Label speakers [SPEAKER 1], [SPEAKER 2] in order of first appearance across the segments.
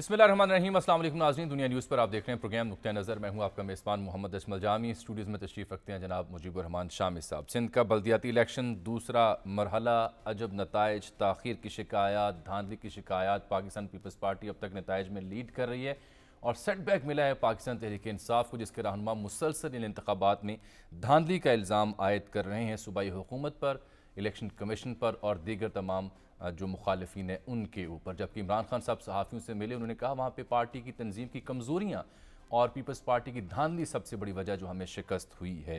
[SPEAKER 1] बिस्मिल्लाहिर्रहमानिर्रहीम। अस्सलाम वालेकुम नाज़रीन, दुनिया न्यूज़ पर आप देख रहे हैं प्रोग्राम नुक्ता नज़र। मैं हूं आपका मेज़बान मोहम्मद अजमल जामी। स्टूडियोज़ में तशरीफ़ रखते हैं जनाब मुजीबुर रहमान शामी साहब। सिंध का बल्दियाती इलेक्शन दूसरा मरहला, अजब नताइज, ताख़ीर की शिकायत, धांधली की शिकायत। पाकिस्तान पीपल्स पार्टी अब तक नताइज में लीड कर रही है और सेटबैक मिला है पाकिस्तान तहरीक इंसाफ को, जिसके रहनुमा मुसलसल इन इंतखाबात में धांधली का इल्ज़ाम आयद कर रहे हैं सूबाई हुकूमत पर, इलेक्शन कमीशन पर और दीगर तमाम जो मुखालिफिन हैं उनके ऊपर। जबकि इमरान खान साहब सहाफ़ियों से मिले, उन्होंने कहा वहाँ पे पार्टी की तंजीम की कमज़ोरियाँ और पीपल्स पार्टी की धांधली सबसे बड़ी वजह जो हमें शिकस्त हुई है।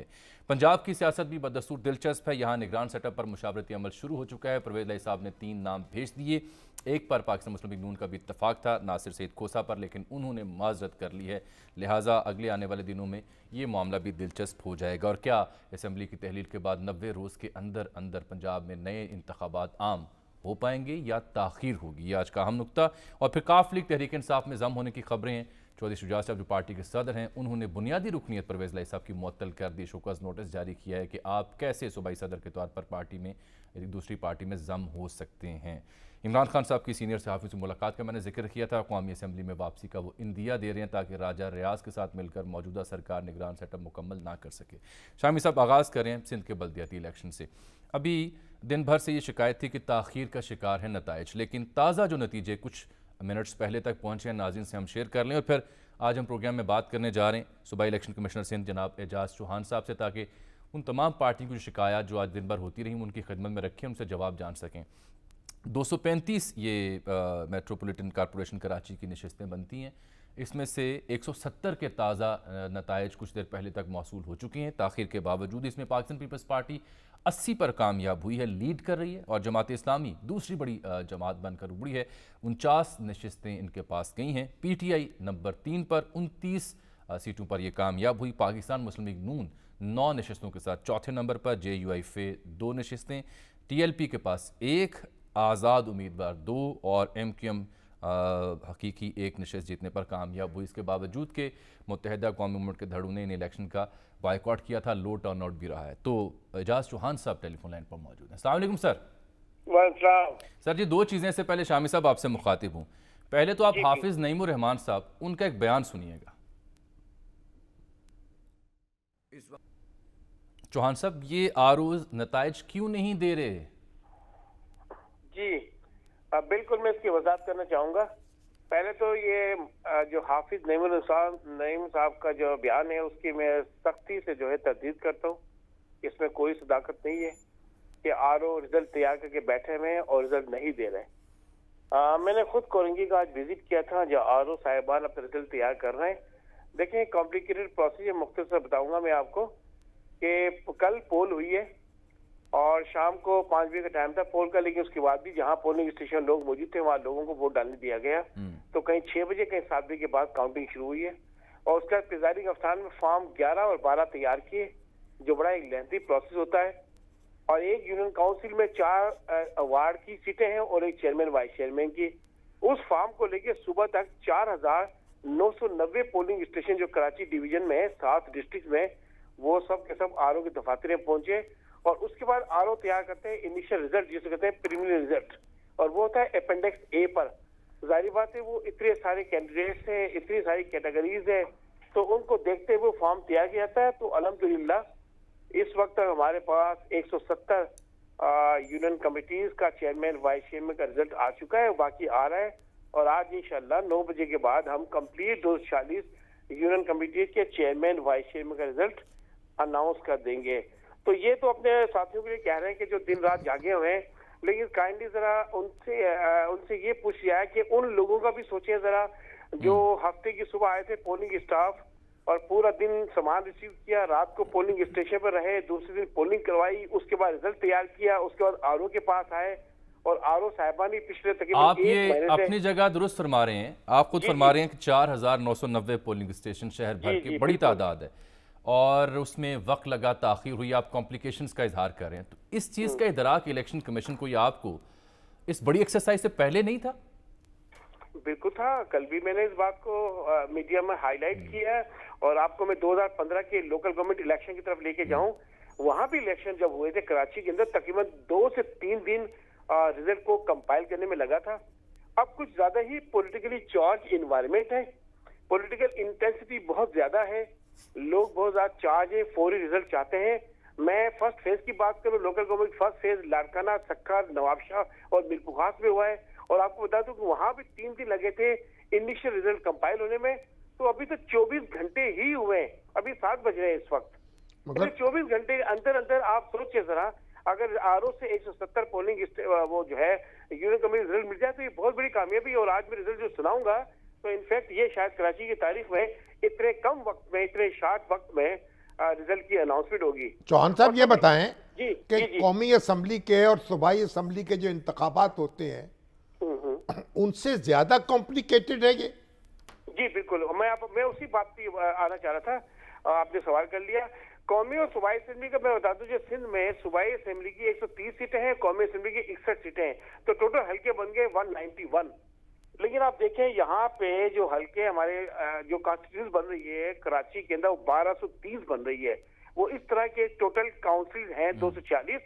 [SPEAKER 1] पंजाब की सियासत भी बदस्तूर दिलचस्प है। यहाँ निगरान सेटअप पर मुशावरती अमल शुरू हो चुका है। परवेज़ इलाही साहब ने 3 नाम भेज दिए। एक पर पाकिस्तान मुस्लिम लीग नून का भी इत्तफाक था, नासिर सईद खोसा पर, लेकिन उन्होंने माजरत कर ली है। लिहाजा अगले आने वाले दिनों में ये मामला भी दिलचस्प हो जाएगा। और क्या असम्बली की तहलील के बाद 90 रोज़ के अंदर अंदर पंजाब में नए इंतखाबात आम हो पाएंगे या ताख़ीर होगी, ये आज का अहम नुक्ता। और फिर काफ लीग तहरीक इंसाफ में जम होने की खबरें हैं। चौधरी शुजात साहब जो पार्टी के सदर हैं, उन्होंने बुनियादी रुकनीत परवेज़ इलाही साहब की मुअत्तल कर दी। शोकस नोटिस जारी किया है कि आप कैसे सूबाई सदर के तौर पर पार्टी में एक दूसरी पार्टी में जम हो सकते हैं। इमरान खान साहब की सीनियर सहाफ़ी से मुलाकात का मैंने जिक्र किया था। कौमी असम्बली में वापसी का वो इंदिया दे रहे हैं ताकि राजा रियाज के साथ मिलकर मौजूदा सरकार निगरान सेटअप मुकम्मल ना कर सके। शामी साहब, आगाज़ करें सिंध के बल्दियाती इलेक्शन से। अभी दिन भर से ये शिकायत थी कि ताख़ीर का शिकार है नताइज, लेकिन ताज़ा जो नतीजे कुछ मिनट्स पहले तक पहुँचे हैं, नाज़रीन से हम शेयर कर लें। और फिर आज हम प्रोग्राम में बात करने जा रहे हैं सूबाई इलेक्शन कमिश्नर सिंध जनाब एजाज चौहान साहब से, ताकि उन तमाम पार्टियों की शिकायत जो आज दिन भर होती रही उनकी खिदमत में रखें, उनसे जवाब जान सकें। 235 ये मेट्रोपॉलिटन कॉरपोरेशन कराची की नशस्तें बनती हैं। इसमें से 170 के ताज़ा नताइज कुछ देर पहले तक मौसूल हो चुके हैं। ताख़ीर के बावजूद इसमें पाकिस्तान पीपल्स पार्टी 80 पर कामयाब हुई है, लीड कर रही है। और जमात इस्लामी दूसरी बड़ी जमात बनकर उभरी है, 49 नशस्तें इनके पास गई हैं। PTI नंबर 3 पर 29 सीटों पर यह कामयाब हुई। पाकिस्तान मुस्लिम लीग नून 9 नशस्तों के साथ चौथे नंबर पर, JUI फे 2 नशस्तें, TLP के पास 1, आज़ाद उम्मीदवार 2 और MQM हकीकी 1 नशस्त जीतने पर कामयाब हुई। इसके बावजूद के मुत्तहिदा कौमी मूवमेंट के धड़ों ने इन इलेक्शन का बाइकआउट किया था, लो टर्नआउट भी रहा है। तो एजाज चौहान साहब टेलीफोन लाइन पर मौजूद हैं। अस्सलाम वालेकुम सर। सर जी, 2 चीज़ें से पहले शामी साहब आपसे मुखातिब हूँ। पहले तो आप हाफिज़ नईमुर रहमान साहब उनका एक बयान सुनिएगा। चौहान साहब, ये आरोज नताइज क्यों नहीं दे रहे?
[SPEAKER 2] जी बिल्कुल, मैं इसकी वजाहत करना चाहूँगा। पहले तो ये जो हाफिज नईम साहब का जो बयान है उसकी मैं सख्ती से जो है तरदीद करता हूँ। इसमें कोई सदाकत नहीं है कि RO रिजल्ट तैयार करके बैठे हुए हैं और रिजल्ट नहीं दे रहे। मैंने खुद कोरंगी का आज विजिट किया था जहाँ RO साहिबान अपने रिजल्ट तैयार कर रहे हैं। देखें, कॉम्प्लिकेटेड प्रोसीजर मुख्तसर बताऊँगा मैं आपको कि कल पोल हुई है और शाम को 5 बजे का टाइम था पोल का, लेकिन उसके बाद भी जहां पोलिंग स्टेशन लोग मौजूद थे वहां लोगों को वोट डालने दिया गया। तो कहीं 6 बजे कहीं 7 बजे के बाद काउंटिंग शुरू हुई है और उसके बाद प्रिजाइडिंग अफसर में फॉर्म 11 और 12 तैयार किए, जो बड़ा एक लेंथी प्रोसेस होता है। और एक यूनियन काउंसिल में 4 वार्ड की सीटें हैं और एक चेयरमैन वाइस चेयरमैन की। उस फॉर्म को लेकर सुबह तक 4990 पोलिंग स्टेशन जो कराची डिवीजन में है 7 डिस्ट्रिक्ट में, वो सब के सब RO के दफातरे पहुंचे। और उसके बाद RO तैयार करते हैं इनिशियल रिजल्ट, जिसे कहते हैं प्रीलिमिनरी रिजल्ट, और वो होता है अपेंडिक्स A पर। जाहिर बात है वो इतने सारे कैंडिडेट्स हैं, इतनी सारी कैटेगरीज हैं, तो उनको देखते हुए फॉर्म तैयार किया जाता है। तो अल्हम्दुलिल्लाह इस वक्त हमारे पास 170 यूनियन कमिटीज का चेयरमैन वाइस चेयरमैन का रिजल्ट आ चुका है, बाकी आ रहा है। और आज इंशाल्लाह 9 बजे के बाद हम कंप्लीट 240 यूनियन कमिटीज के चेयरमैन वाइस चेयरमैन का रिजल्ट अनाउंस कर देंगे। तो ये तो अपने साथियों के लिए कह रहे हैं कि जो दिन रात जागे हुए हैं, लेकिन काइंडली जरा उनसे ये पूछ लिया है कि उन लोगों का भी सोचे जरा, जो हफ्ते की सुबह आए थे पोलिंग स्टाफ और पूरा दिन सामान रिसीव किया, रात को पोलिंग स्टेशन पर रहे, दूसरे दिन पोलिंग करवाई, उसके बाद रिजल्ट तैयार किया, उसके बाद RO के पास आए और RO साहिबान ही पिछले तकरीबन
[SPEAKER 1] आप ये अपनी जगह दुरुस्त फरमा रहे हैं, आप खुद फरमा रहे हैं कि 4990 पोलिंग स्टेशन शहर भर की बड़ी तादाद है और उसमें वक्त लगा, ताख़ीर हुई, आप कॉम्प्लिकेशंस का इजहार कर रहे हैं। तो इस चीज़ का इदराक इलेक्शन कमीशन को या आपको इस बड़ी एक्सरसाइज से पहले नहीं था?
[SPEAKER 2] बिल्कुल था। कल भी मैंने इस बात को मीडिया में हाईलाइट किया और आपको मैं 2015 के लोकल गवर्नमेंट इलेक्शन की तरफ लेके जाऊं, वहां भी इलेक्शन जब हुए थे कराची के अंदर तकरीबन 2 से 3 दिन रिजल्ट को कंपाइल करने में लगा था। अब कुछ ज्यादा ही पॉलिटिकली चार्ज इन्वायरमेंट है, पॉलिटिकल इंटेंसिटी बहुत ज्यादा है, लोग बहुत ज्यादा चार्ज है, फौरी रिजल्ट चाहते हैं। मैं फर्स्ट फेज की बात करूं, local government first phase Larkana, Sukkur, Nawabshah और मीरपुखास में हुआ है, और आपको बता दूं कि वहां भी 3 दिन लगे थे इनिशियल रिजल्ट कंपाइल होने में। तो अभी तो 24 घंटे ही हुए हैं, अभी 7 बज रहे हैं इस वक्त। मतलब 24 घंटे के अंदर अंदर आप सोचिए जरा, अगर आरओ से 170 पोलिंग वो जो है यूनियन कमेटी रिजल्ट मिल जाए तो ये बहुत बड़ी कामयाबी। और आज मैं रिजल्ट जो सुनाऊंगा तो इनफैक्ट ये शायद कराची की तारीख में इतने कम वक्त में, इतने शॉर्ट वक्त में रिजल्ट की अनाउंसमेंट होगी।
[SPEAKER 3] चौहान साहब ये बताएं
[SPEAKER 2] जी
[SPEAKER 3] कि कौमी असम्बली के और सूबाई असम्बली के जो इंतखाबात होते हैं उनसे ज्यादा कॉम्प्लिकेटेड है ये?
[SPEAKER 2] जी बिल्कुल, मैं उसी बात पे आना चाह रहा था, आपने सवाल कर लिया। कौमी और सूबाई असेंबली का मैं बता दूं, जो सिंध में सूबाई असेंबली की 130 सीटें हैं, कौमी असेंबली की 61 सीटें हैं, तो टोटल हल्के बन गए 191। लेकिन आप देखें यहाँ पे जो हल्के हमारे जो कॉन्स्टिट्यूंसी बन रही है कराची के अंदर, वो 1230 बन रही है। वो इस तरह के टोटल काउंसिल हैं 240,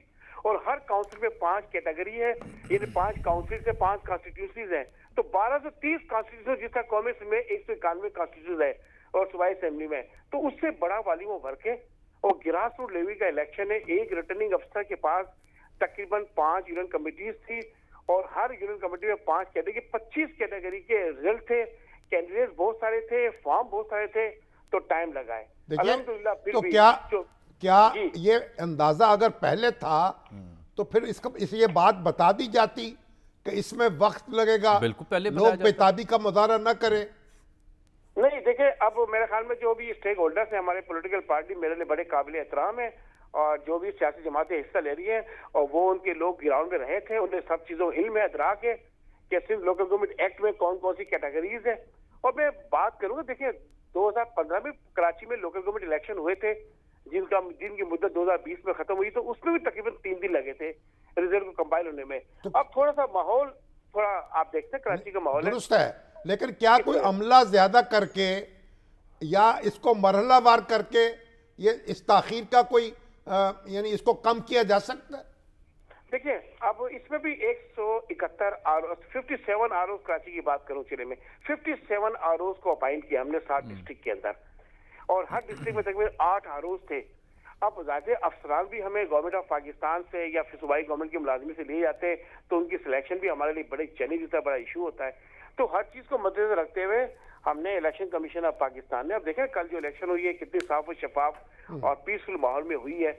[SPEAKER 2] और हर काउंसिल में 5 कैटेगरी है, यानी 5 काउंसिल से 5 कॉन्स्टिट्यूंसीज हैं। तो 1230 कॉन्स्टिट्यूंसी, जिसका कौमी में 191 कॉन्स्टिट्यूंसी है और सूबाई असेंबली में, तो उससे बड़ा वॉल्यूम ऑफ वर्क है। और ग्रास रूट लेवल का इलेक्शन है, एक रिटर्निंग अफसर के पास तकरीबन 5 यूनियन कमिटीज थी, और हर यूनियन कमेटी में 5 कैटेगरी, 25 कैटेगरी के रिजल्ट थे, कैंडिडेट बहुत सारे थे, फॉर्म बहुत सारे थे, तो टाइम लगा है।
[SPEAKER 3] अल्हम्दुलिल्लाह। फिर तो क्या ये अंदाजा अगर पहले था तो फिर इस ये बात बता दी जाती कि इसमें वक्त लगेगा,
[SPEAKER 1] बिल्कुल पहले
[SPEAKER 3] लोग बेताबी का मुजाहरा न करें?
[SPEAKER 2] नहीं, देखिए अब मेरे ख्याल में जो भी स्टेक होल्डर्स हैं, हमारे पॉलिटिकल पार्टी मेरे लिए बड़े काबिल एहतराम है, और जो भी सियासी जमातें हिस्सा ले रही हैं, और वो उनके लोग ग्राउंड में रहे थे, उन्हें सब चीजों इल्म है, अदराक है कि सिर्फ लोकल गवर्नमेंट एक्ट में कौन कौन सी कैटेगरीज है। और मैं बात करूंगा, देखिए 2015 में कराची में लोकल गवर्नमेंट इलेक्शन हुए थे, जिनकी मुद्दत 2020 में खत्म हुई, तो उसमें भी तकरीबन 3 दिन लगे थे रिजल्ट को कंपाइल होने में। अब थोड़ा सा माहौल, थोड़ा आप देखते हैं कराची का माहौल
[SPEAKER 3] दुरुस्त है, लेकिन क्या कोई अमला ज्यादा करके या इसको मरहलावार करके ये इस ताखीर का कोई यानी इसको कम किया जा सकता है?
[SPEAKER 2] देखिए अब इसमें भी 171 आर 57 आर कराची की बात करूं, जिले में 57 आर को अपॉइंट किया हमने 7 डिस्ट्रिक्ट के अंदर, और हर डिस्ट्रिक्ट में तकरीबन 8 आर थे। अब ज़ाहिर अफसरान भी हमें गवर्नमेंट ऑफ पाकिस्तान से या फिर सूबाई गवर्नमेंट की मुलाजमी से लिए जाते हैं, तो उनकी सिलेक्शन भी हमारे लिए बड़े चैलेंज होता है, बड़ा इशू होता है। तो हर चीज को मद्देनजर रखते हुए हमने इलेक्शन कमीशन ऑफ पाकिस्तान ने, अब देखें कल जो इलेक्शन हुई है कितनी साफ और शफाफ और पीसफुल माहौल में हुई है,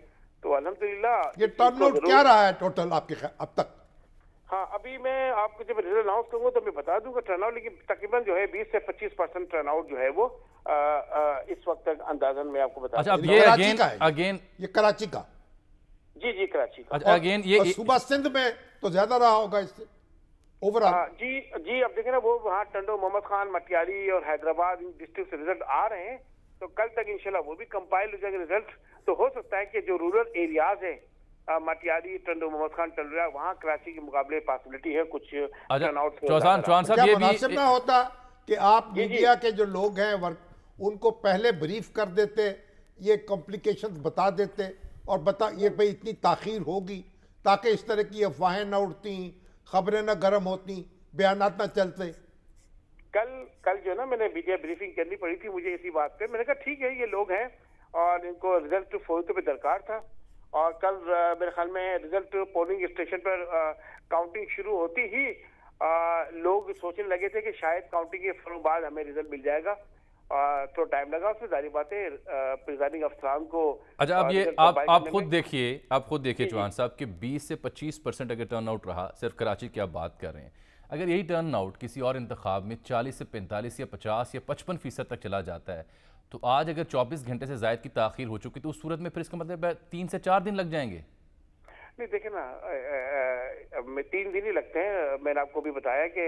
[SPEAKER 2] तो अल्हम्दुलिल्लाह।
[SPEAKER 3] ये टर्नआउट क्या रहा है टोटल आपके अब तक?
[SPEAKER 2] हाँ, अभी मैं आपको जब रिजल्ट अनाउंस करूंगा तो मैं बता दूंगा टर्नआउट, लेकिन तकरीबन जो है 20 से 25% टर्नआउट जो है वो इस वक्त तक अंदाजन मैं आपको बता
[SPEAKER 1] अच्छा,
[SPEAKER 3] ये अगेन ये कराची का?
[SPEAKER 2] जी कराची का।
[SPEAKER 3] अच्छा, अगेन ये सूबा सिंध में तो ज्यादा रहा होगा इससे ओवरऑल?
[SPEAKER 2] जी अब देखें ना, वो वहाँ टंडो, मोहम्मद खान, मटियाली और हैदराबाद डिस्ट्रिक्ट से रिजल्ट आ रहे हैं, तो कल तक इंशाल्लाह वो भी कंपाइल हो जाएगा रिजल्ट। तो हो सकता है कि जो रूरल एरियाज है, मटियाली, टंडो, मोहम्मद खान, टंडोरा, वहाँ कराची के मुकाबले पॉसिबिलिटी है कुछ टर्नआउट।
[SPEAKER 1] चौहान साहब, ये
[SPEAKER 3] मुनासिब ना होता कि आप मीडिया के जो लोग हैं उनको पहले ब्रीफ कर देते, ये कॉम्प्लिकेशंस बता देते और ये भाई इतनी ताखीर होगी, ताकि इस तरह की अफवाहें न उड़ती, खबरें न गर्म होती, बयानात न चलते।
[SPEAKER 2] कल जो ना मैंने मीडिया ब्रीफिंग करनी पड़ी थी मुझे इसी बात पे, मैंने कहा ठीक है ये लोग हैं और इनको रिजल्ट फौरी तौर पे दरकार था, और कल मेरे ख्याल में रिजल्ट पोलिंग स्टेशन पर काउंटिंग शुरू होती ही लोग सोचने लगे थे कि शायद काउंटिंग के फौरन बाद हमें रिजल्ट मिल जाएगा, तो टाइम लगा उसमें, जारी बात है प्रिजाइडिंग अफसरान को।
[SPEAKER 1] अच्छा, अब ये आप खुद देखिए चौहान साहब कि 20 से 25% अगर टर्नआउट रहा, सिर्फ कराची की आप बात कर रहे हैं, अगर यही टर्नआउट किसी और इंतखाब में 40 से 45 या 50 या 55% तक चला जाता है, तो आज अगर 24 घंटे से ज़ायद की ताख़ीर हो चुकी तो उस सूरत में फिर इसका मतलब 3 से 4 दिन लग जाएंगे।
[SPEAKER 2] नहीं देखे ना, 3 दिन ही लगते हैं। मैंने आपको भी बताया कि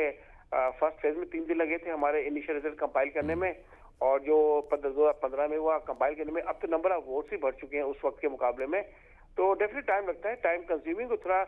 [SPEAKER 2] फर्स्ट फेज में 3 दिन लगे थे हमारे इनिशियल रिजल्ट कंपाइल करने में, और जो 2015 में हुआ कंपाइल करने में, अब तो नंबर ऑफ वोट्स ही बढ़ चुके हैं उस वक्त के मुकाबले में, तो डेफिनेटली टाइम लगता है, टाइम कंज्यूमिंग। तो थोड़ा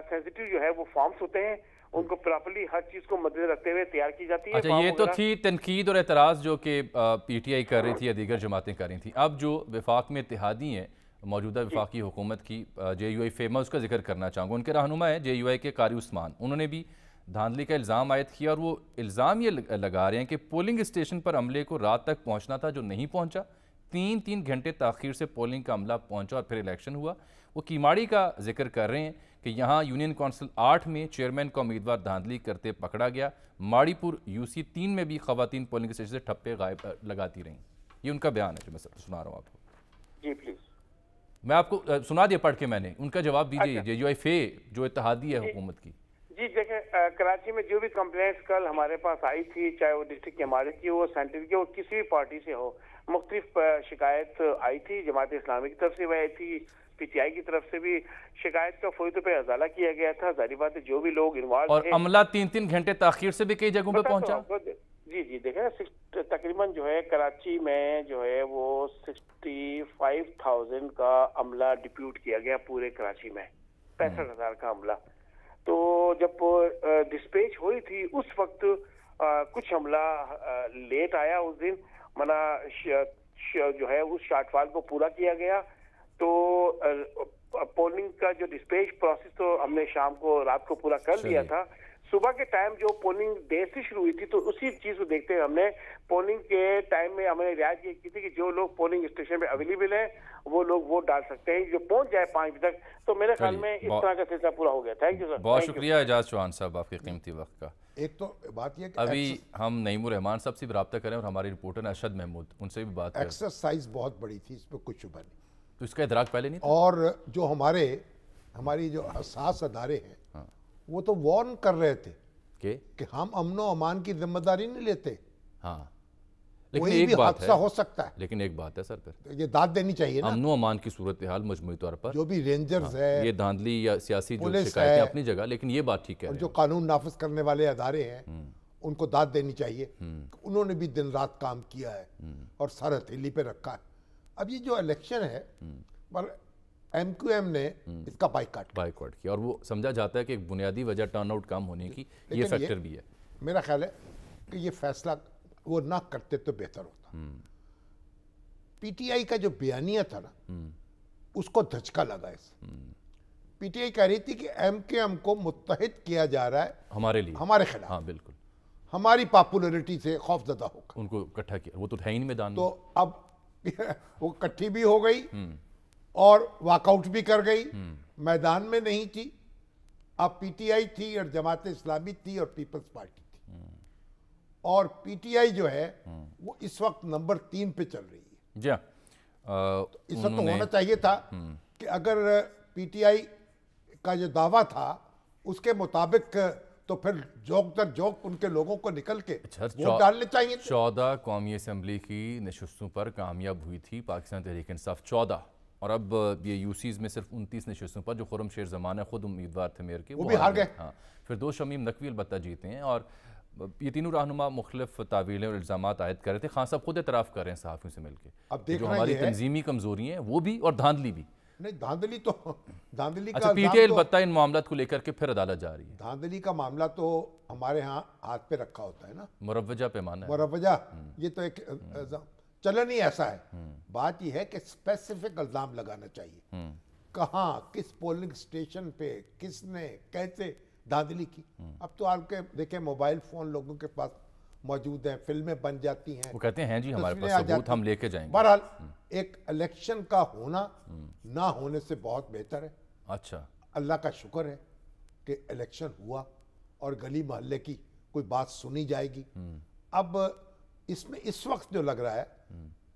[SPEAKER 2] सेंसिटिव जो है वो फॉर्म्स होते हैं, उनको प्रॉपर्ली हर चीज को मद्देनजर रखते हुए तैयार की जाती है।
[SPEAKER 1] अच्छा, ये तो थी तनकीद और एतराज़ जो कि पीटीआई कर रही थी या दीगर जमातें कर रही थी। अब जो वफाक में इत्तेहादी हैं, मौजूदा वफाकी हुकूमत की, JUI फेमा, उसका जिक्र करना चाहूँगा। उनके रहनुमा है JUI के कारी उस्मान, उन्होंने भी धांधली का इल्ज़ाम आयद किया और वो इल्ज़ाम ये लगा रहे हैं कि पोलिंग स्टेशन पर अमले को रात तक पहुंचना था जो नहीं पहुंचा, 3 घंटे ताख़ीर से पोलिंग का अमला पहुंचा और फिर इलेक्शन हुआ। वो कीमाड़ी का जिक्र कर रहे हैं कि यहाँ यूनियन काउंसिल 8 में चेयरमैन का उम्मीदवार धांधली करते पकड़ा गया। माड़ीपुर यूसी 3 में भी ख़वातीन पोलिंग स्टेशन से ठप्पे लगाती रहीं। ये उनका बयान है जो मैं सुना रहा हूँ आपको।
[SPEAKER 2] जी प्लीज,
[SPEAKER 1] मैं आपको सुना दिया पढ़ के, मैंने उनका जवाब दीजिए। JUIFA जो इत्तेहादी है हुकूमत की।
[SPEAKER 2] जी देखें, कराची में जो भी कंप्लेंट्स कल हमारे पास आई थी, चाहे वो डिस्ट्रिक्ट की हमारे की हो, सेंटर की हो, किसी भी पार्टी से हो, मुख्तलिफ शिकायत आई थी। जमात इस्लामी की तरफ से भी आई थी, PTI की तरफ से भी शिकायत का फौरी तौर पे अजाला किया गया था। जाहिर बात है जो भी लोग इन्वॉल्व
[SPEAKER 1] और अमला 3 घंटे ताख़ीर से भी कई जगहों पे पहुंचा।
[SPEAKER 2] जी देखें, तकरीबन जो है कराची में जो है वो 65,000 का अमला डिप्यूट किया गया पूरे कराची में, 65,000 का अमला। तो जब डिस्पैच हुई थी उस वक्त कुछ अमला लेट आया उस दिन, मना जो है उस शॉर्टफॉल को पूरा किया गया। तो पोलिंग का जो डिस्पैच प्रोसेस तो हमने शाम को रात को पूरा कर लिया था। सुबह के टाइम जो पोलिंग देर से शुरू हुई थी, तो उसी चीज को देखते हुए हमने पोलिंग के टाइम में हमने रियायत ये की थी कि जो लोग पोलिंग स्टेशन पे अवेलेबल है वो लोग वोट डाल सकते हैं, जो पहुंच जाए 5 बजे तक। तो मेरे ख्याल में इस तरह का सिलसिला पूरा हो गया। Thank you sir.
[SPEAKER 1] बहुत शुक्रिया एजाज चौहान साहब आपके कीमती वक्त का।
[SPEAKER 3] एक तो बात ये
[SPEAKER 1] अभी हम नईमुर रहमान साहब से भी रब्ता करें और हमारे रिपोर्टर अरशद महमूद, उनसे भी बात करें।
[SPEAKER 3] एक्सरसाइज बहुत बड़ी थी, इसमें कुछ शुबा नहीं।
[SPEAKER 1] तो इसका इदराक पहले नहीं था?
[SPEAKER 3] और जो हमारी जो हसास अदारे हैं, हाँ, वो तो वार्न कर रहे थे कि हम अमनो अमान की जिम्मेदारी नहीं लेते।
[SPEAKER 1] हाँ,
[SPEAKER 3] लेकिन एक बात है, हो सकता है।
[SPEAKER 1] लेकिन एक बात है सर, फिर
[SPEAKER 3] ये दाद देनी चाहिए ना।
[SPEAKER 1] अमनो अमान की सूरत हाल मजमूई तौर पर जो
[SPEAKER 3] भी रेंजर्स है,
[SPEAKER 1] ये धांधली या सियासी जो शिकायतें अपनी जगह, लेकिन ये बात ठीक है,
[SPEAKER 3] और जो कानून नाफिज करने वाले अदारे हैं उनको दाद देनी चाहिए। उन्होंने भी दिन रात काम किया है और सर हथेली पे रखा है। अब ये जो इलेक्शन है, पर MQM ने इसका बाइकआउट
[SPEAKER 1] किया और वो समझा जाता है कि एक बुनियादी वजह टर्नआउट कम होने की ये फैक्टर भी है।
[SPEAKER 3] मेरा ख्याल है कि ये फैसला वो ना करते तो बेहतर होता। PTI का जो बयानिया था ना, उसको धचका लगा इसे। PTI कह रही थी कि MQM को मुत्तहिद किया जा रहा है
[SPEAKER 1] हमारे लिए,
[SPEAKER 3] हमारे खिलाफ।
[SPEAKER 1] हाँ बिल्कुल,
[SPEAKER 3] हमारी पॉपुलैरिटी से खौफजदा होकर
[SPEAKER 1] उनको इकट्ठा किया। वो तो है ही नहीं मैदान में।
[SPEAKER 3] तो अब वो इकट्ठी भी हो गई और वॉकआउट भी कर गई, मैदान में नहीं थी। अब PTI थी और जमात इस्लामी थी और पीपल्स पार्टी थी। और PTI जो है वो इस वक्त नंबर 3 पे चल रही है।
[SPEAKER 1] जी
[SPEAKER 3] तो इस वक्त तो होना चाहिए था कि अगर PTI का जो दावा था उसके मुताबिक, तो फिर जोक दर जोक उनके लोगों को निकल के वोट डालने चाहिए।
[SPEAKER 1] 14 कौमी असम्बली की नशस्तों पर कामयाब हुई थी पाकिस्तान तहरीक इंसाफ 14, और अब ये यूसीज में सिर्फ 29 नशस्तों पर, जो खुर्रम शेर ज़माना खुद उम्मीदवार थे मेयर के,
[SPEAKER 3] वो भी हार गए।
[SPEAKER 1] हाँ, फिर 2 शमीम नकवी अलबत्ता जीते हैं। और ये तीनों रहनुमा मुख्तलिफ तावीलें और इल्ज़ाम आयद कर रहे थे। खान साहब खुद एतराफ़ कर रहे हैं सहाफ़ियों से मिलकर, जो हमारी तंजीमी कमजोरी हैं वो भी, और धांधली भी।
[SPEAKER 3] नहीं, धांधली का
[SPEAKER 1] अच्छा, PTI अलबत्ता इन मामलात को लेकर के फिर अदालत जा रही है।
[SPEAKER 3] धांधली का मामला तो हमारे यहाँ हाथ पे रखा होता है ना,
[SPEAKER 1] मुरव्वजा पैमाना,
[SPEAKER 3] ये तो एक चलन ही ऐसा है। बात यह है कि स्पेसिफिक इल्जाम लगाना चाहिए, कहाँ किस पोलिंग स्टेशन पे किसने कैसे धांधली की। अब तो आपके देखें मोबाइल फोन लोगों के पास मौजूद हैं, फिल्में बन जाती हैं,
[SPEAKER 1] वो कहते हैं जी हमारे पास सबूत, हम लेके जाएंगे।
[SPEAKER 3] बहरहाल एक इलेक्शन का होना ना होने से बहुत बेहतर है।
[SPEAKER 1] अच्छा,
[SPEAKER 3] अल्लाह का शुक्र है कि इलेक्शन हुआ और गली मोहल्ले की कोई बात सुनी जाएगी। अब इसमें इस वक्त जो लग रहा है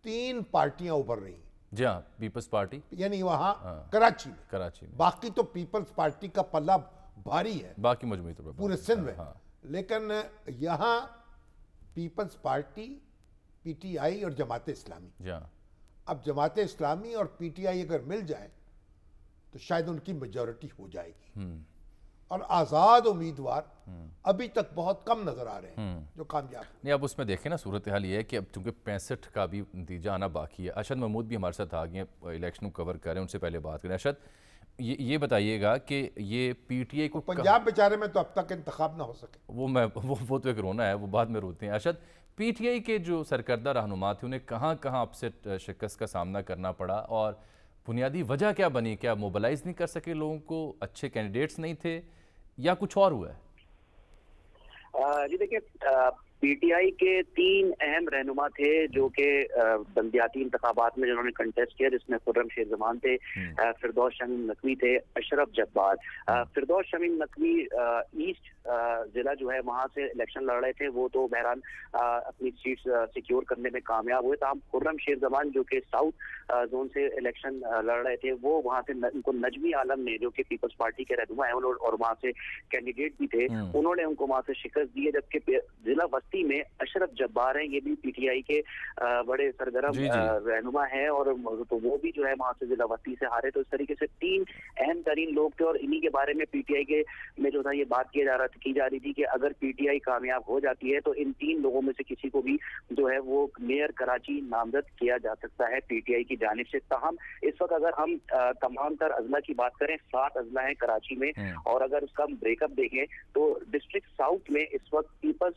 [SPEAKER 3] 3 पार्टियां उभर रही हैं।
[SPEAKER 1] जी हाँ, पीपल्स पार्टी
[SPEAKER 3] यानी वहां कराची में, बाकी तो पीपल्स पार्टी का पल्ला भारी है,
[SPEAKER 1] बाकी मजमूई तौर पर
[SPEAKER 3] पूरे सिंध में। लेकिन यहाँ पीपल्स पार्टी, PTI और जमात इस्लामी। अब जमात इस्लामी और PTI अगर मिल जाए तो शायद उनकी मेजॉरिटी हो जाएगी। और आज़ाद उम्मीदवार अभी तक बहुत कम नजर आ रहे हैं जो कामयाब
[SPEAKER 1] नहीं। अब उसमें देखें ना, सूरत हाल ये है कि अब चूंकि 65 का भी नतीजा आना बाकी है। अरशद महमूद भी हमारे साथ आ गए हैं, इलेक्शन को कवर कर रहे हैं, उनसे पहले बात करें। अरशद, ये बताइएगा कि ये PTI को
[SPEAKER 3] पंजाब बेचारे में तो अब तक इंतखाब ना हो सके,
[SPEAKER 1] वो तो एक रोना है, वो बाद में रोते हैं। अरशद, PTI के जो सरकर्दा रहनुमा थे उन्हें कहाँ कहाँ अपसेट शिकस्त का सामना करना पड़ा, और बुनियादी वजह क्या बनी? क्या मोबिलाइज नहीं कर सके लोगों को, अच्छे कैंडिडेट्स नहीं थे, या कुछ और हुआ है?
[SPEAKER 4] जी देखिए, पीटीआई के 3 अहम रहनुमा थे जो कि बल्दियाती इंतखाबात में जिन्होंने कंटेस्ट किया, जिसमें खुर्रम शेख जमान थे, फिरदौस शमीम नकवी थे, अशरफ जब्बार। फिरदौस शमीम नकवी ईस्ट जिला जो है वहां से इलेक्शन लड़ रहे थे, वो तो बहरहाल अपनी सीट सिक्योर करने में कामयाब हुए। तमाम खुर्रम शेख जमान जो कि साउथ जोन से इलेक्शन लड़ रहे थे, वो वहां से उनको नजमी आलम ने, जो कि पीपल्स पार्टी के रहनुमा है और वहां से कैंडिडेट भी थे, उन्होंने उनको वहां से शिकस्त दी है। जबकि जिला बस्ती में अशरफ जब्बार हैं, ये भी पीटीआई के बड़े सरगर्म रहनुमा हैं, और तो वो भी जो है वहां से जिला बस्ती से हारे। तो इस तरीके से 3 अहम तरीन लोग थे, और इन्हीं के बारे में पीटीआई के में जो था ये बात की जा रही थी कि अगर पीटीआई कामयाब हो जाती है तो इन 3 लोगों में से किसी को भी जो है वो मेयर कराची नामजद किया जा सकता है पीटीआई की जानिब से। ताहम इस वक्त अगर हम तमाम तर अजला की बात करें, 7 अजला हैं कराची में, और अगर उसका हम ब्रेकअप देखें तो डिस्ट्रिक्ट साउथ में इस वक्त पीपल्स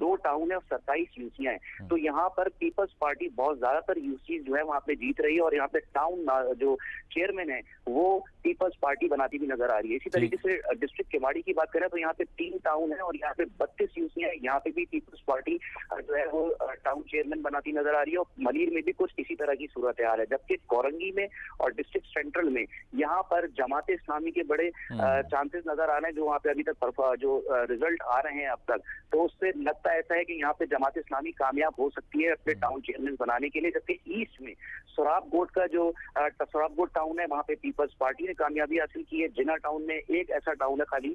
[SPEAKER 4] 2 टाउन है और 27 यूसियां हैं। तो यहाँ पर पीपल्स पार्टी बहुत ज्यादातर यूसी जो है वहाँ पे जीत रही है, और यहाँ पे टाउन जो चेयरमैन है वो पीपल्स पार्टी बनाती हुई नजर आ रही है। इसी तरीके से डिस्ट्रिक्ट केवाड़ी की बात करें तो यहाँ पे 3 टाउन है और यहाँ पे 32 यूसी है, यहाँ पे भी पीपल्स पार्टी जो है वो टाउन चेयरमैन बनाती नजर आ रही है, और मलीर में भी कुछ इसी तरह की सूरत हाल है। जबकि कोरंगी में और डिस्ट्रिक्ट सेंट्रल में यहाँ पर जमात इस्लामी के बड़े चांसेस नजर आ रहे हैं, जो वहाँ पे अभी तक जो रिजल्ट आ रहे हैं अब तक, तो उससे लगता ऐसा है कि यहाँ पे जमात इस्लामी कामयाब हो सकती है अपने टाउन चेयरमैन बनाने के लिए। जबकि ईस्ट में सोराबकोट का जो सोराबकोट टाउन है वहाँ पे पीपल्स पार्टी ने कामयाबी हासिल की है। जिना टाउन में एक ऐसा टाउन है, खाली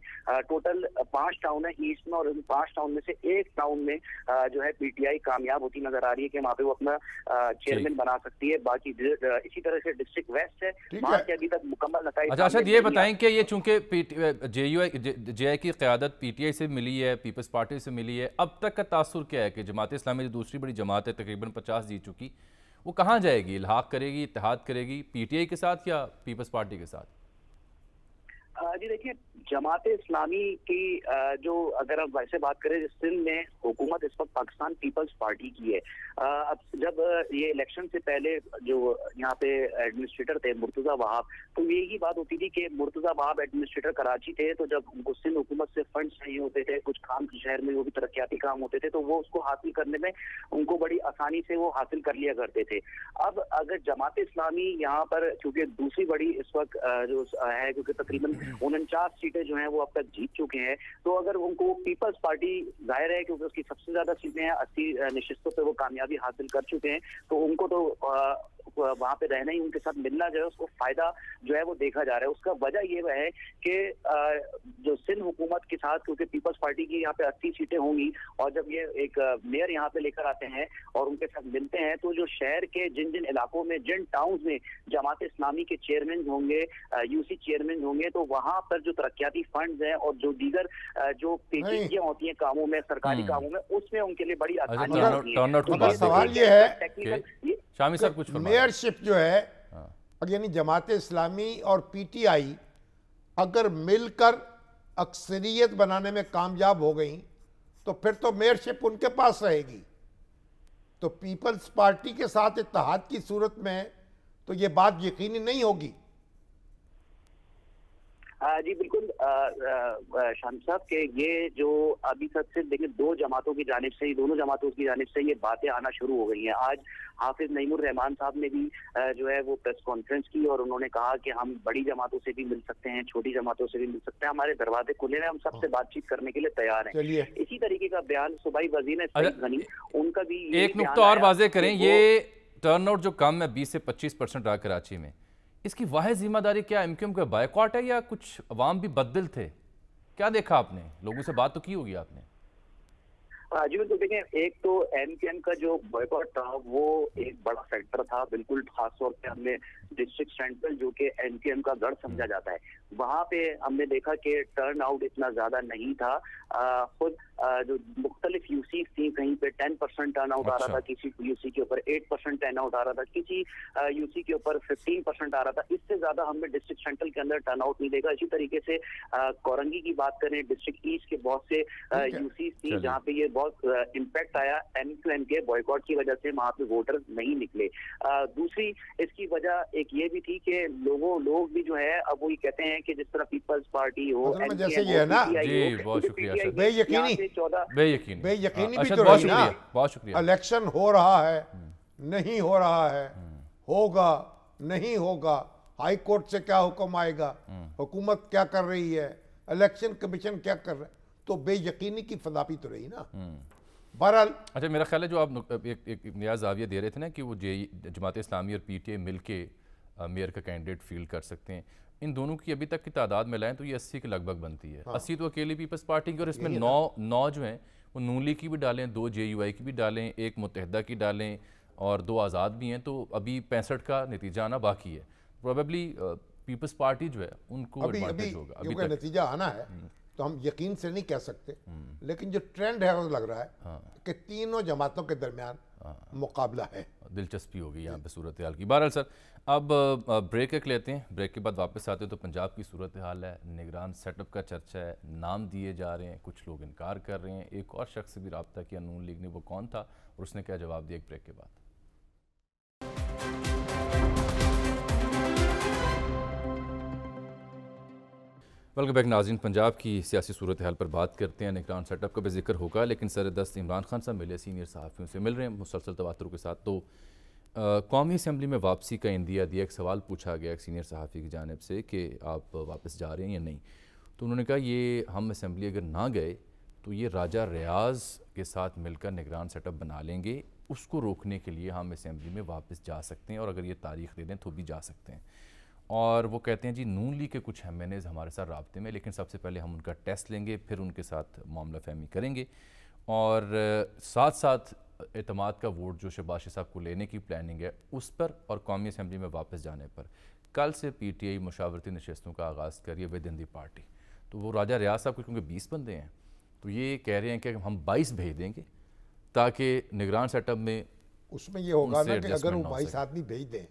[SPEAKER 4] टोटल 5 टाउन है ईस्ट में, और इन 5 टाउन में से एक टाउन में जो है पीटीआई कामयाब होती नजर आ रही है कि वहाँ पे वो अपना चेयरमैन बना सकती है। बाकी इसी तरह से डिस्ट्रिक्ट वेस्ट है, वहाँ से अभी तक मुकम्मल नतीजे।
[SPEAKER 1] अच्छा अच्छा, ये बताएं कि ये चूंकि जेयूआई की क़यादत पीटीआई से मिली है, पीपल्स पार्टी से मिली है, अब तक का तासुर क्या है कि जमात इस्लामी जो दूसरी बड़ी जमात है तकरीबन 50 जीत चुकी, वो कहाँ जाएगी? इल्हाक करेगी, इत्तेहाद करेगी पीटीआई के साथ या पीपल्स पार्टी के साथ?
[SPEAKER 4] जी देखिए, जमात इस्लामी की जो अगर आप वैसे बात करें, सिंध में हुकूमत इस वक्त पाकिस्तान पीपल्स पार्टी की है। अब जब ये इलेक्शन से पहले जो यहाँ पे एडमिनिस्ट्रेटर थे मुर्तजा वहाब, तो यही बात होती थी कि मुर्तजा वहाब एडमिनिस्ट्रेटर कराची थे, तो जब उनको सिंध हुकूमत से फंड चाहिए होते थे, कुछ काम शहर में वो भी तरक्याती काम होते थे, तो वो उसको हासिल करने में उनको बड़ी आसानी से वो हासिल कर लिया करते थे। अब अगर जमात इस्लामी यहाँ पर, क्योंकि दूसरी बड़ी इस वक्त जो है, क्योंकि तकरीबन 49 सीटें जो हैं वो अब तक जीत चुके हैं, तो अगर उनको पीपल्स पार्टी जाहिर है क्योंकि उसकी सबसे ज्यादा सीटें हैं, 80 नशिस्तों पे वो कामयाबी हासिल कर चुके हैं, तो उनको तो वहां पे रहना ही, उनके साथ मिलना जो है उसको फायदा जो है वो देखा जा रहा है। उसका वजह ये है कि जो सिंध हुकूमत के साथ, क्योंकि पीपल्स पार्टी की यहाँ पे 80 सीटें होंगी, और जब ये एक मेयर यहाँ पे लेकर आते हैं और उनके साथ मिलते हैं, तो जो शहर के जिन जिन इलाकों में, जिन टाउन्स में जमात इस्लामी के चेयरमैन होंगे, यूसी चेयरमैन होंगे, तो वहां पर जो तरक्याती फंड्स हैं और जो दीगर जो पेचीदगियां होती हैं कामों में, सरकारी कामों में, उसमें उनके लिए बड़ी आसानी होती है।
[SPEAKER 3] सवाल ये है
[SPEAKER 1] शामी साहब कुछ
[SPEAKER 3] मेयरशिप जो है, यानी जमात इस्लामी और पीटीआई अगर मिलकर अक्सरियत बनाने में कामयाब हो गई तो फिर तो मेयरशिप उनके पास रहेगी। तो पीपल्स पार्टी के साथ इत्तेहाद की सूरत में तो ये बात यकीनी नहीं होगी।
[SPEAKER 4] जी बिल्कुल शाम साहब के ये जो अभी तक से देखिए 2 जमातों की जानिब से, दोनों जमातों की जानिब से ये बातें आना शुरू हो गई हैं। आज हाफिज नईमुर रहमान साहब ने भी जो है वो प्रेस कॉन्फ्रेंस की और उन्होंने कहा कि हम बड़ी जमातों से भी मिल सकते हैं, छोटी जमातों से भी मिल सकते हैं, हमारे दरवाजे खुले हैं, हम सबसे बातचीत करने के लिए तैयार हैं। इसी तरीके का बयान सूबाई वजीर सईद गनी, उनका भी
[SPEAKER 1] एक नुक्ता और वाज़ेह करें, ये टर्नआउट जो कम है 20 से 25% रहा कराची में, इसकी वाहिद जिम्मेदारी क्या एमक्यूएम का बायकॉट है या कुछ अवाम भी बददिल थे? क्या देखा आपने? लोगों से बात तो की होगी आपने।
[SPEAKER 4] जी बिल्कुल, देखें, एक तो एमक्यूएम का जो बॉयकॉट था वो एक बड़ा फैक्टर था, बिल्कुल खास तौर पे हमने डिस्ट्रिक्ट सेंट्रल जो कि एमक्यूएम का गढ़ समझा जाता है, वहां पे हमने देखा कि टर्न आउट इतना ज्यादा नहीं था। खुद जो मुख्तलिफ यूसी थी, कहीं पे 10% टर्न आउट आ रहा था, किसी यूसी के ऊपर 8% टर्न आउट आ रहा था, किसी यूसी के ऊपर 15% आ रहा था, इससे ज्यादा हमने डिस्ट्रिक्ट सेंट्रल के अंदर टर्न आउट नहीं देखा। इसी तरीके से कोरंगी की बात करें, डिस्ट्रिक्ट ईस्ट के बहुत से यूसी थी जहाँ पे ये بہت امپیکٹ آیا MQM کے بوائکاٹ کی وجہ سے، وہاں پہ ووٹر نہیں نکلے۔ دوسری اس کی وجہ ایک یہ بھی تھی کہ لوگ بھی جو ہے اب وہی کہتے ہیں کہ جس طرح پیپلز پارٹی ہو،
[SPEAKER 3] جیسے یہ ہے نا،
[SPEAKER 1] جی بہت شکریہ،
[SPEAKER 3] بے یقینی بھی تو رہی نا،
[SPEAKER 1] بہت شکریہ،
[SPEAKER 3] الیکشن ہو رہا ہے نہیں ہو رہا ہے، ہوگا نہیں ہوگا، ہائی کورٹ سے کیا حکم آئے گا، حکومت کیا کر رہی ہے، الیکشن کمیشن کیا کر رہا ہے، تو بے یقینی کی فضا بھی تو رہی نا۔ بہرحال
[SPEAKER 1] اچھا میرا خیال ہے جو آپ ایک نیا زاویہ دے رہے تھے نا کہ وہ جماعت اسلامی اور PTI مل کے میئر کا کینڈیڈیٹ فیلڈ کر سکتے ہیں، ان دونوں کی ابھی تک کی تعداد میں لائیں تو یہ 80 کے لگ بھگ بنتی ہے۔ 80 تو اکیلی پیپلز پارٹی کی، اور اس میں 9 جو ہیں وہ نون لیگ کی بھی ڈالیں، 2 JUI کی بھی ڈالیں، 1 متحدہ کی ڈالیں اور 2 آزاد بھی ہیں، تو ابھی 65 کا نتیجہ آنا باقی ہے۔ پروبیبلی پیپلز پارٹی جو ہے ان کو ایڈوانٹیج ہوگا،
[SPEAKER 3] کیونکہ نتیجہ آنا ہے تو ہم یقین سے نہیں کہہ سکتے، لیکن جو ٹرینڈ ہے وہ لگ رہا ہے کہ تینوں جماعتوں کے درمیان مقابلہ ہے۔
[SPEAKER 1] دلچسپی ہوگی یہاں پہ صورتحال کی۔ بہرحال سر اب بریک ایک لیتے ہیں، بریک کے بعد واپس آتے ہیں تو پنجاب کی صورتحال ہے، نگران سیٹ اپ کا چرچا ہے، نام دیے جا رہے ہیں، کچھ لوگ انکار کر رہے ہیں، ایک اور شخص سے بھی رابطہ کیا نون لیگ نے، وہ کون تھا اور اس نے کیا جواب دیا، ایک بریک کے بعد۔ ویلکم بیک ناظرین، پنجاب کی سیاسی صورتحال پر بات کرتے ہیں، نگران سیٹ اپ کا بھی ذکر ہوگا، لیکن سر دست عمران خان صاحب ملے، سینئر صحافیوں سے مل رہے ہیں مسلسل تواتر کے ساتھ، تو قومی اسمبلی میں واپسی کا اندیا دیا، ایک سوال پوچھا گیا ایک سینئر صحافی کی جانب سے کہ آپ واپس جا رہے ہیں یا نہیں، تو انہوں نے کہا یہ ہم اسمبلی اگر نہ گئے تو یہ راجہ ریاض کے ساتھ مل کر نگران سیٹ اپ بنا لیں گے، اس کو روکنے کے لیے ہم اسمبلی میں واپس جا سکتے ہیں اور اگر یہ تاریخ دے دیں تو بھی جا سکتے ہیں۔ اور وہ کہتے ہیں جی نون لیگ کے کچھ ایم این ایز ہمارے ساتھ رابطے میں، لیکن سب سے پہلے ہم ان کا ٹیسٹ لیں گے، پھر ان کے ساتھ معاملہ فہمی کریں گے، اور ساتھ ساتھ اعتماد کا ووٹ جو شہباز شریف صاحب کو لینے کی پلاننگ ہے اس پر، اور قومی اسمبلی میں واپس جانے پر۔ کل سے PTI مشاورتی نشستوں کا آغاز کر رہی ہے ود ان دی پارٹی، تو وہ راجہ ریاض صاحب کو کیونکہ 20 بندے ہیں تو یہ کہہ رہے ہیں کہ ہم 22 بھیج دیں گے تاکہ نگران سیٹ اپ میں
[SPEAKER 3] اس میں یہ ہوگا نا کہ اگر وہ 22 آدمی بھیج دیں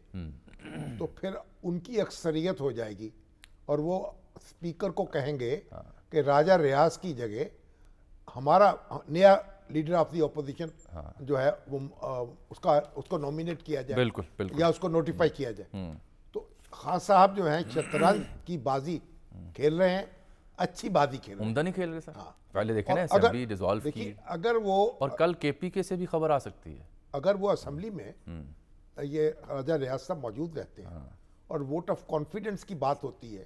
[SPEAKER 3] تو پھر ان کی اکثریت ہو جائے گی اور وہ اسپیکر کو کہیں گے کہ راجہ ریاض کی جگہ ہمارا نیا لیڈر آف دی اپوزیشن جو ہے وہ اس کو نومینیٹ کیا جائے،
[SPEAKER 1] بالکل
[SPEAKER 3] یا اس کو نوٹیفائی کیا جائے۔ تو خان صاحب جو ہیں شطرنج کی بازی کھیل رہے ہیں، اچھی بازی کھیل رہے ہیں،
[SPEAKER 1] عمدہ نہیں کھیل رہے سر، پہلے دیکھیں نا اسمبلی ڈیزالو کی،
[SPEAKER 3] اگر وہ
[SPEAKER 1] اور کل KPK سے بھی خبر آ سکتی ہے،
[SPEAKER 3] اگر وہ اسمبلی میں یہ راجہ ریاض صاحب موجود رہتے ہیں اور ووٹ آف کانفیڈنس کی بات ہوتی ہے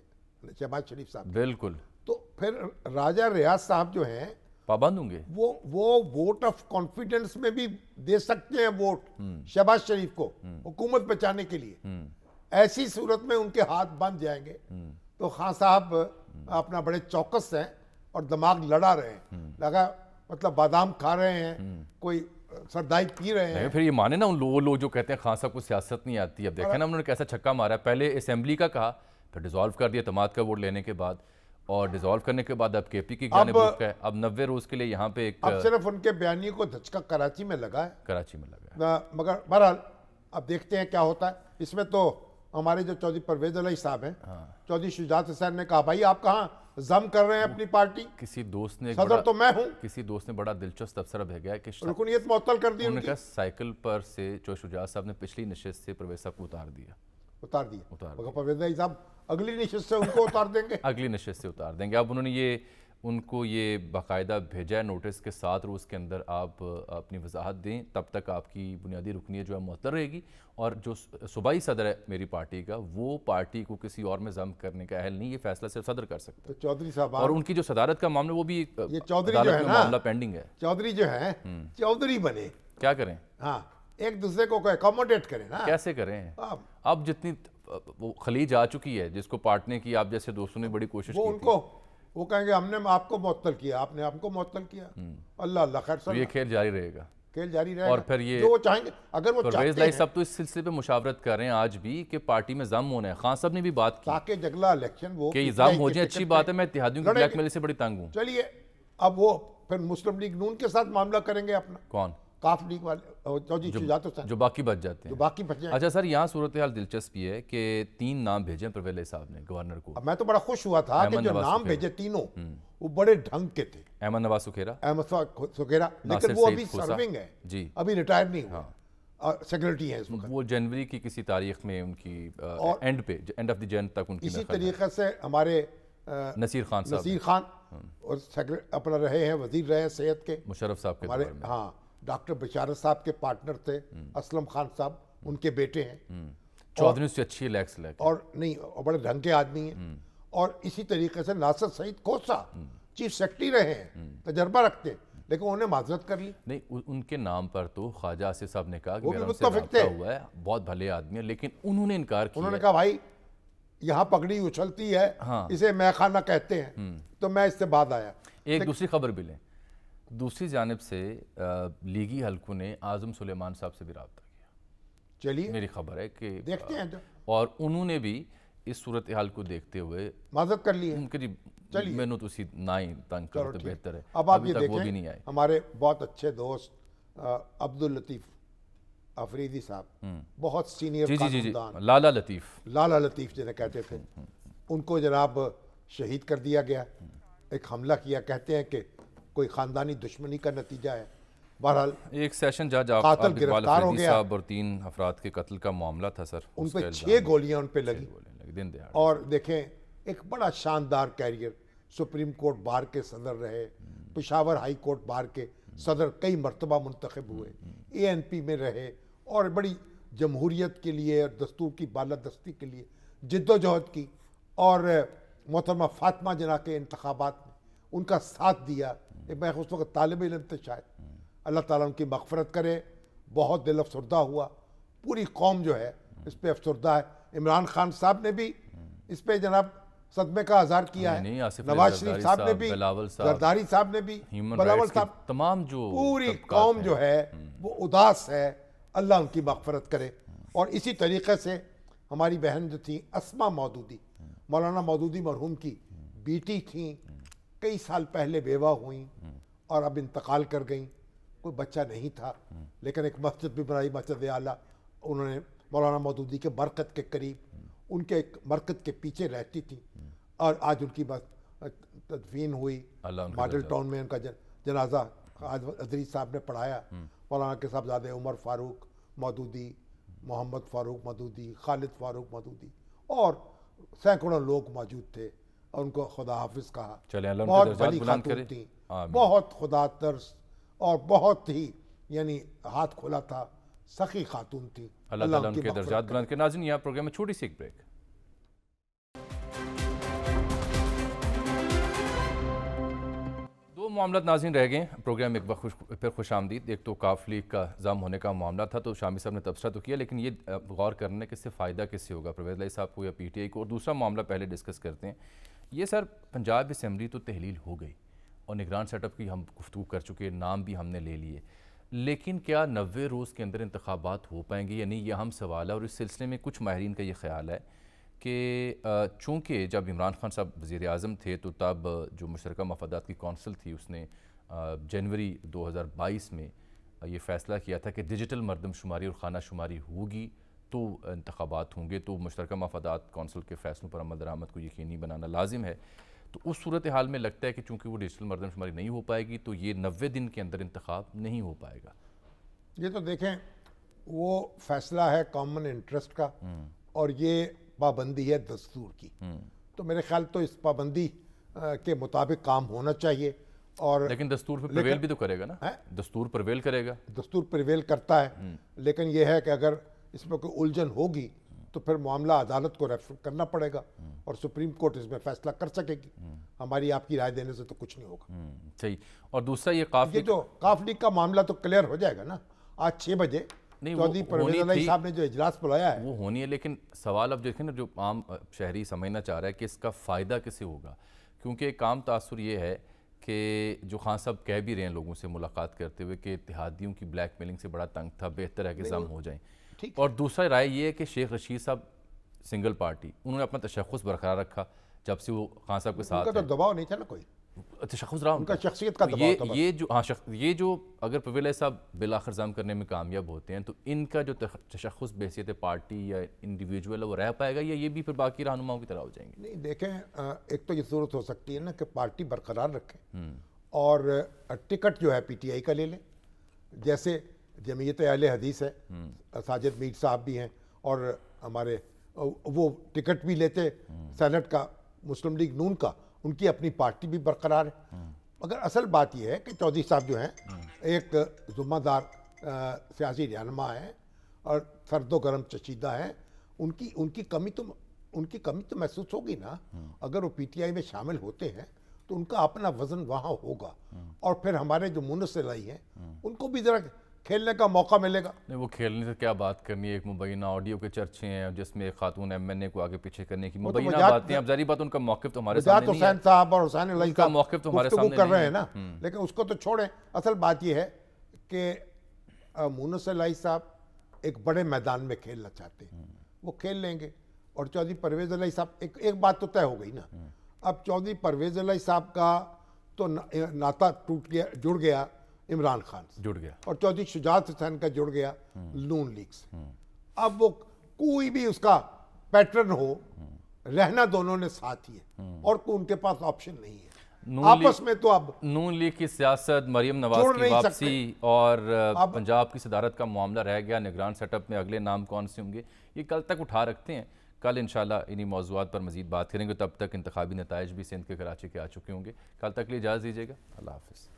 [SPEAKER 3] شہباز شریف صاحب،
[SPEAKER 1] بالکل،
[SPEAKER 3] تو پھر راجہ ریاض صاحب جو ہیں
[SPEAKER 1] پابند ہوں گے،
[SPEAKER 3] وہ ووٹ آف کانفیڈنس میں بھی دے سکتے ہیں ووٹ شہباز شریف کو حکومت بچانے کے لیے۔ ایسی صورت میں ان کے ہاتھ بند جائیں گے تو خان صاحب اپنا بڑے چوکس ہیں اور دماغ لڑا رہے ہیں، لگا مطلب بادام کھا رہے ہیں، کوئی سردائی پی رہے ہیں۔
[SPEAKER 1] پھر یہ مانے نا ان لوگ جو کہتے ہیں خان صاحب کو سیاست نہیں آتی، اب دیکھیں نا انہوں نے کیسا چھکا مارا ہے، پہلے اسمبلی کا کہا، پھر ڈیزالو کر دیا اعتماد کا ووٹ لینے کے بعد، اور ڈیزالو کرنے کے بعد اب KPK کی جانب رخ ہے، اب 90 روز کے لیے یہاں پہ ایک،
[SPEAKER 3] اب صرف ان کے بیانیے کو دھچکا کراچی میں لگا ہے،
[SPEAKER 1] کراچی میں لگا ہے،
[SPEAKER 3] مگر بہرحال اب دیکھتے ہیں کیا ہوتا ہے۔ اس میں تو ہمارے جو چودھری پرویز علیہ صاحب ہیں، چودھری شجاعت حسین نے کہا بھائی آپ کہاں ضم کر رہے ہیں اپنی پارٹی،
[SPEAKER 1] کسی دوست نے
[SPEAKER 3] صدر تو میں ہوں،
[SPEAKER 1] کسی دوست نے بڑا دلچسپ تبصرہ بھیجا ہے کہ
[SPEAKER 3] رکنیت معطل کر دی،
[SPEAKER 1] انہوں نے کہا سائیکل پر سے چودھری شجاعت صاحب نے پچھلی نشست سے پرویز صاحب کو اتار دیا، مگر پرویز علیہ صاحب اگلی نشست سے ان کو اتار دیں گے، اگلی نشست سے اتار دیں گے۔ اب انہوں نے ان کو یہ باقاعدہ بھیجا ہے نوٹس کے 7 روز کے اندر آپ اپنی وضاحت دیں، تب تک آپ کی بنیادی رکنیت جو ہے معطل رہے گی، اور جو صوبائی صدر ہے میری پارٹی کا وہ پارٹی کو کسی اور میں ضم کرنے کا اہل نہیں، یہ فیصلہ صرف صدر کر سکتا ہے۔
[SPEAKER 3] چودھری صاحب
[SPEAKER 1] اور ان کی جو صدارت کا معاملہ وہ بھی
[SPEAKER 3] یہ چودھری جو ہے نا
[SPEAKER 1] معاملہ پینڈنگ ہے،
[SPEAKER 3] چودھری جو ہیں چودھری بنے،
[SPEAKER 1] کیا کریں،
[SPEAKER 3] ہاں ایک دوسرے کو اکوموڈیٹ کریں نا،
[SPEAKER 1] کیسے کریں، اب جتنی وہ خلیج آ چکی ہے جس کو پارٹنے کی آپ جیسے دوستوں نے بڑی کوشش کی تھی،
[SPEAKER 3] وہ کہیں گے ہم نے آپ کو معطل کیا، آپ نے ہم کو معطل کیا، اللہ اللہ خیر سر،
[SPEAKER 1] یہ کھیل جاری رہے گا،
[SPEAKER 3] کھیل جاری رہے گا،
[SPEAKER 1] اور پھر یہ
[SPEAKER 3] جو وہ چاہیں گے، اگر وہ
[SPEAKER 1] پرویز
[SPEAKER 3] چاہتے ہیں
[SPEAKER 1] صاحب تو اس سلسلے پہ مشاورت کر رہے ہیں آج بھی کہ پارٹی میں ضم ہونا ہے، خان صاحب نے بھی بات کی
[SPEAKER 3] تاکہ جگلا الیکشن وہ
[SPEAKER 1] کہ یہ ضم ہو جائے، اچھی بات ہے، میں اتحادیوں کی بلیک میل سے بڑی تنگ ہوں۔
[SPEAKER 3] چلیے اب وہ پھر مسلم لیگ نون کے ساتھ معاملہ کریں گے اپنا،
[SPEAKER 1] کون
[SPEAKER 3] काफ लीग वाले
[SPEAKER 1] जो बाकी बच जाते हैं,
[SPEAKER 3] जो बाकी बच जाए।
[SPEAKER 1] अच्छा सर, यहाँ सूरत हाल दिलचस्प ये है कि 3 नाम भेजे परवेज साहब ने गवर्नर को।
[SPEAKER 3] अब मैं तो बड़ा खुश हुआ था कि जो नाम भेजे तीनों वो बड़े ढंग के थे।
[SPEAKER 1] अहमद नवाज सुखेरा,
[SPEAKER 3] लेकिन वो अभी सर्विंग है
[SPEAKER 1] जी,
[SPEAKER 3] अभी रिटायर नहीं हुआ, सेक्रेटरी है इस वक्त।
[SPEAKER 1] वो जनवरी की किसी तारीख में उनकी एंड ऑफ द जन तक उनकी
[SPEAKER 3] इसी तरीके से हमारे
[SPEAKER 1] नसीर खान
[SPEAKER 3] और अपना रहे हैं, वजीर रहे हैं सेहत के,
[SPEAKER 1] मुशर्रफ साहब के
[SPEAKER 3] हमारे, हाँ, डॉक्टर बशारत साहब के पार्टनर थे, असलम खान साहब उनके बेटे हैं,
[SPEAKER 1] चौधरी से अच्छी लैक्स
[SPEAKER 3] और नहीं, और बड़े ढंग के आदमी हैं। और इसी तरीके से नासिर सईद खोसा चीफ सेक्रेटरी रहे हैं, तजर्बा रखते, लेकिन उन्होंने माजरत कर ली।
[SPEAKER 1] नहीं, उनके नाम पर तो ख्वाजा आसिफ साहब ने कहा कि
[SPEAKER 3] वो भी
[SPEAKER 1] मेरा उनसे
[SPEAKER 3] मुत्तफिक थे,
[SPEAKER 1] राब्ता हुआ है, बहुत भले आदमी है, लेकिन उन्होंने इनकार किया।
[SPEAKER 3] उन्होंने कहा भाई यहाँ पगड़ी उछलती है,
[SPEAKER 1] हाँ,
[SPEAKER 3] इसे मैखाना कहते हैं, तो मैं इससे बाद आया।
[SPEAKER 1] एक दूसरी खबर भी लें, दूसरी जानिब से लीगी हलकों ने आजम सुलेमान साहब से भी रब्ता किया।
[SPEAKER 3] चलिए,
[SPEAKER 1] मेरी खबर है कि
[SPEAKER 3] देखते हैं,
[SPEAKER 1] और उन्होंने भी इस सूरत हाल को देखते हुए
[SPEAKER 3] माजरत कर ली है।
[SPEAKER 1] चलिए, मैंने तो उसी ना ही तंग करो तो बेहतर है।
[SPEAKER 3] अब आप ये
[SPEAKER 1] वो भी नहीं
[SPEAKER 3] देखें,
[SPEAKER 1] आए।
[SPEAKER 3] हमारे बहुत अच्छे दोस्त अब्दुल लतीफ़ अफरीदी साहब, बहुत सीनियर कानूनदान,
[SPEAKER 1] लाला लतीफ़
[SPEAKER 3] जिन्हें कहते थे, उनको जनाब शहीद कर दिया गया। एक हमला किया, कहते हैं कि कोई ख़ानदानी दुश्मनी का नतीजा है। बहरहाल
[SPEAKER 1] एक सेशन जज
[SPEAKER 3] कातिल गिरफ्तार हो गया
[SPEAKER 1] और 3 अफराद के कत्ल का मामला था सर,
[SPEAKER 3] उन पर 6 गोलियां उन पे लगी।
[SPEAKER 1] दिन दहाड़े।
[SPEAKER 3] और देखें, एक बड़ा शानदार कैरियर, सुप्रीम कोर्ट बार के सदर रहे, पेशावर हाई कोर्ट बार के सदर कई मरतबा मुंतखब हुए, ANP में रहे, और बड़ी जमहूरियत के लिए और दस्तूर की बालादस्ती के लिए जिद्दोजहद की, और मोहतरमा फातिमा जना के इंतखाबात में उनका साथ दिया। मैं उस वक्त तालिब इल्म थे शायद, अल्लाह ताला उनकी मग़फ़रत करे। बहुत दिल अफसरदा हुआ, पूरी कौम जो है इस पे अफसरदा है। इमरान खान साहब ने भी इस पे जनाब सदमे का आज़ार किया है, नवाज शरीफ साहब ने भी, जरदारी साहब ने भी, बिलावल साहब,
[SPEAKER 1] तमाम जो
[SPEAKER 3] पूरी कौम जो है वो उदास है, अल्लाह उनकी मग़फ़रत करे। और इसी तरीक़े से हमारी बहन जो थी अस्मा मौदूदी, मौलाना मौदूदी मरहूम की बेटी थी, कई साल पहले बेवा हुई और अब इंतकाल कर गई। कोई बच्चा नहीं था, लेकिन एक मस्जिद भी बनाई, मस्जिद आला। उन्होंने मौलाना मौदूदी के मरकत के करीब, उनके एक मरकत के पीछे रहती थी, और आज उनकी तदफीन हुई मॉडल टाउन में। उनका जनाजा आज अदरी साहब ने पढ़ाया। मौलाना के साहबजादे उमर फारूक मौदूदी, मोहम्मद फारूक मौदूदी, खालिद फारूक मौदूदी और सैकड़ों लोग मौजूद थे, और उनको खुदा हाफिज कहा। बहुत भली खातून थी, बहुत खुदा तर्स, और बहुत ही यानी हाथ खोला था, सखी खातून थी।
[SPEAKER 1] अल्लाह ताला उनके दर्जात बुलंद करे। नाज़रीन, यहाँ प्रोग्राम में छोटी सी एक ब्रेक। दो मामला नाज़रीन रह गए प्रोग्राम एक बार फिर खुश आमदीद। एक तो काफ लीग का जाम होने का मामला था, तो शामी साहब ने तबसरा तो किया, लेकिन ये गौर करने कि इससे फ़ायदा किससे होगा, परवेज़ साहब को या PTI को। और दूसरा मामला पहले डिस्कस करते हैं। ये सर, पंजाब असम्बली तो तहलील हो गई और निगरान सेटअप की हम गुफ्तगू कर चुके, नाम भी हमने ले लिए, लेकिन क्या 90 रोज़ के अंदर इंतखाबात हो पाएंगे या नहीं, ये अहम सवाल है। और इस सिलसिले में कुछ माहिरीन का ये ख्याल है कि चूँकि जब इमरान खान साहब वज़ीर आज़म थे, तो तब जो मुशतरका मफादात की कौंसिल थी, उसने जनवरी 2022 में ये फ़ैसला किया था कि डिजिटल मरदमशुमारी और खाना शुमारी होगी तो इंतखाबात होंगे, तो मुशतरका मफादात कौंसिल के फ़ैसलों पर अमल दरामद को यकीनी बनाना लाजिम है। तो उस सूरत हाल में लगता है कि चूँकि वो डिजिटल मरदमशुमारी नहीं हो पाएगी, तो ये 90 दिन के अंदर इंतखाब नहीं हो पाएगा।
[SPEAKER 3] ये तो देखें, वो फ़ैसला है कॉमन इंटरेस्ट का, और ये पाबंदी है दस्तूर की। तो मेरे ख्याल तो इस पाबंदी के मुताबिक काम होना चाहिए। और
[SPEAKER 1] लेकिन दस्तूर पे प्रिवेल भी तो करेगा ना, दस्तूर प्रिवेल करेगा,
[SPEAKER 3] दस्तूर प्रिवेल करता है, लेकिन यह है कि अगर इसमें कोई उलझन होगी तो फिर मामला अदालत को रेफर करना पड़ेगा, और सुप्रीम कोर्ट इसमें फैसला कर सकेगी। हमारी आपकी राय देने से तो कुछ नहीं होगा।
[SPEAKER 1] सही। और दूसरा ये
[SPEAKER 3] काफ लीग का मामला तो क्लियर हो जाएगा ना आज 6 बजे। चौधरी परवेज़ साहब ने जो इजलास बुलाया है
[SPEAKER 1] वो होनी है, लेकिन सवाल अब देखें ना, जो आम शहरी समझना चाह रहा है कि इसका फ़ायदा किसे होगा, क्योंकि एक आम तासुर ये है कि जो खान साहब कह भी रहे हैं लोगों से मुलाकात करते हुए कि इत्तेहादियों की ब्लैक मेलिंग से बड़ा तंग था, बेहतर है कि जम हो जाएं। और दूसरा राय ये है कि शेख रशीद साहब सिंगल पार्टी, उन्होंने अपना तशख़्ख़ुस बरकरार रखा जब से वो खान साहब के साथ।
[SPEAKER 3] उनका तो दबाव नहीं था ना कोई,
[SPEAKER 1] तशख़्ख़ुस रहा
[SPEAKER 3] उनका शख्सियत का दबाव था।
[SPEAKER 1] ये जो अगर परवेज़ इलाही साहब बिलाखिर ज़म करने में कामयाब होते हैं तो इनका जो तशख़्ख़ुस बहैसियत पार्टी या इंडिविजुअल है वो रह पाएगा, या ये भी फिर बाकी रहनुमाओं की तरह हो जाएंगे?
[SPEAKER 3] नहीं, देखें, एक तो ये सूरत हो सकती है ना कि पार्टी बरकरार रखें और टिकट जो है पीटीआई का ले लें, जैसे जमीयत अहले हदीस है, साजिद मीर साहब भी हैं और हमारे वो टिकट भी लेते सेनेट का, मुस्लिम लीग नून का, उनकी अपनी पार्टी भी बरकरार है। मगर असल बात यह है कि चौधरी साहब जो हैं एक ज़िम्मेदार सियासी रहनुमा हैं और सर्दो गर्म चशीदा हैं। उनकी कमी तो महसूस होगी ना। अगर वो पीटीआई में शामिल होते हैं तो उनका अपना वजन वहाँ होगा और फिर हमारे जो मुनस इलाही हैं उनको भी ज़रा खेलने का मौका मिलेगा।
[SPEAKER 1] नहीं, वो खेलने से क्या बात करनी है। एक मुबैना ऑडियो के चर्चे हैं जिसमें एक खातून एमएनए को आगे पीछे करने की मुबैना बातें। अब जारी बात, उनका मौक़िफ़ तो हमारे सामने नहीं है।
[SPEAKER 3] हुसैन साहब और हुसैन इलाही
[SPEAKER 1] का मौक़िफ़ तो हमारे सामने
[SPEAKER 3] कर रहे हैं ना, लेकिन उसको तो छोड़ें। असल बात यह है कि मुनस इलाही साहब एक बड़े मैदान में खेलना चाहते हैं, वो खेल लेंगे। और चौधरी परवेज़ इलाही साहब, एक बात तो तय हो गई ना, अब चौधरी परवेज़ इलाही साहब का तो नाता जुड़ गया इमरान खान से,
[SPEAKER 1] जुड़ गया, और
[SPEAKER 3] चौधरी शुजात हुसैन का जुड़ गया नून लीग से। अब वो कोई भी उसका पैटर्न हो, रहना दोनों ने साथ ही है और कोई उनके पास ऑप्शन नहीं है आपस में। तो अब
[SPEAKER 1] नून लीग की सियासत, मरियम नवाज की वापसी और पंजाब की सदारत का मामला रह गया। निगरान सेटअप में अगले नाम कौन से होंगे, ये कल तक उठा रखते हैं। कल इंशाल्लाह इन्हीं मौज़ूआत पर मज़ीद बात करेंगे। तब तक इंतखाबी नताइज भी सिंध के कराची के आ चुके होंगे। कल तक लिए इजाज़त दीजिएगा। अल्लाह हाफ़िज़।